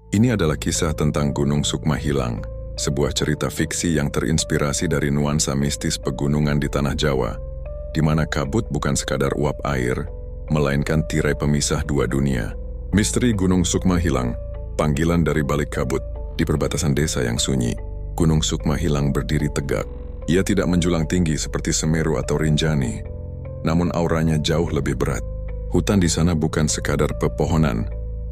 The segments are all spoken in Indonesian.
Ini adalah kisah tentang Gunung Sukma Hilang, sebuah cerita fiksi yang terinspirasi dari nuansa mistis pegunungan di tanah Jawa, di mana kabut bukan sekadar uap air, melainkan tirai pemisah dua dunia. Misteri Gunung Sukma Hilang, panggilan dari balik kabut, di perbatasan desa yang sunyi. Gunung Sukma Hilang berdiri tegak. Ia tidak menjulang tinggi seperti Semeru atau Rinjani, namun auranya jauh lebih berat. Hutan di sana bukan sekadar pepohonan,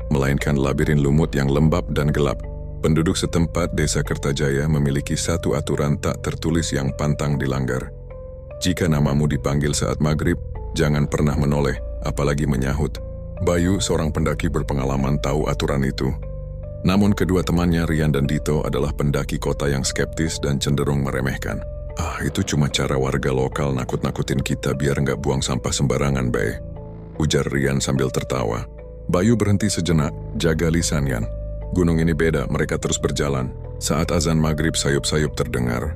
melainkan labirin lumut yang lembab dan gelap. Penduduk setempat Desa Kertajaya memiliki satu aturan tak tertulis yang pantang dilanggar. Jika namamu dipanggil saat maghrib, jangan pernah menoleh, apalagi menyahut. Bayu, seorang pendaki berpengalaman, tahu aturan itu. Namun kedua temannya, Rian dan Dito, adalah pendaki kota yang skeptis dan cenderung meremehkan. Itu cuma cara warga lokal nakut-nakutin kita biar nggak buang sampah sembarangan, Bay, ujar Rian sambil tertawa. Bayu berhenti sejenak, jaga lisannya. Gunung ini beda, mereka terus berjalan. Saat azan maghrib sayup-sayup terdengar.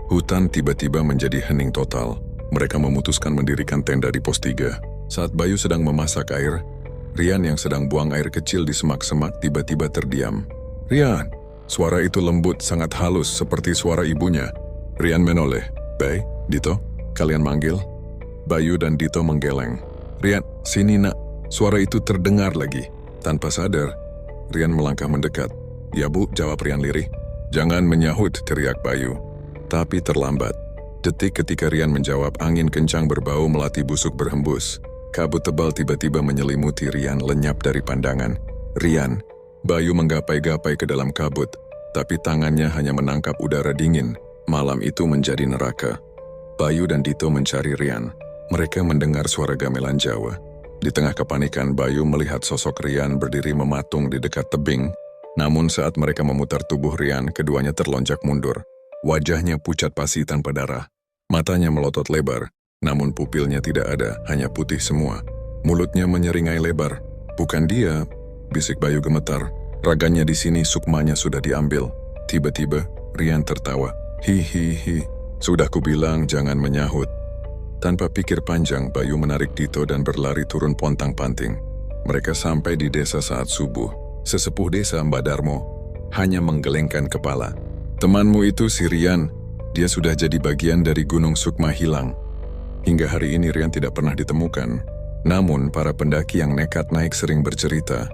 Hutan tiba-tiba menjadi hening total. Mereka memutuskan mendirikan tenda di pos 3. Saat Bayu sedang memasak air, Rian yang sedang buang air kecil di semak-semak tiba-tiba terdiam. "Rian!" Suara itu lembut, sangat halus, seperti suara ibunya. Rian menoleh. "Bay, Dito, kalian manggil?" Bayu dan Dito menggeleng. "Rian, sini nak." Suara itu terdengar lagi. Tanpa sadar, Rian melangkah mendekat. "Ya Bu," jawab Rian lirih. "Jangan menyahut," teriak Bayu. Tapi terlambat. Detik ketika Rian menjawab, angin kencang berbau melati busuk berhembus. Kabut tebal tiba-tiba menyelimuti Rian, lenyap dari pandangan. "Rian!" Bayu menggapai-gapai ke dalam kabut, tapi tangannya hanya menangkap udara dingin. Malam itu menjadi neraka. Bayu dan Dito mencari Rian. Mereka mendengar suara gamelan Jawa. Di tengah kepanikan, Bayu melihat sosok Rian berdiri mematung di dekat tebing. Namun saat mereka memutar tubuh Rian, keduanya terlonjak mundur. Wajahnya pucat pasi tanpa darah. Matanya melotot lebar, namun pupilnya tidak ada, hanya putih semua. Mulutnya menyeringai lebar. "Bukan dia," bisik Bayu gemetar. "Raganya di sini, sukmanya sudah diambil." Tiba-tiba, Rian tertawa. "Hihihi, sudah kubilang jangan menyahut." Tanpa pikir panjang, Bayu menarik Dito dan berlari turun pontang-panting. Mereka sampai di desa saat subuh. Sesepuh desa, Mbak Darmo, hanya menggelengkan kepala. "Temanmu itu si Rian, dia sudah jadi bagian dari Gunung Sukma Hilang." Hingga hari ini Rian tidak pernah ditemukan. Namun para pendaki yang nekat naik sering bercerita,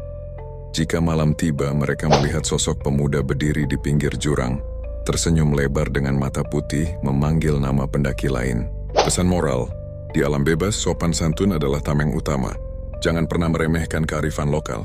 jika malam tiba mereka melihat sosok pemuda berdiri di pinggir jurang, tersenyum lebar dengan mata putih memanggil nama pendaki lain. Pesan moral, di alam bebas sopan santun adalah tameng utama. Jangan pernah meremehkan kearifan lokal.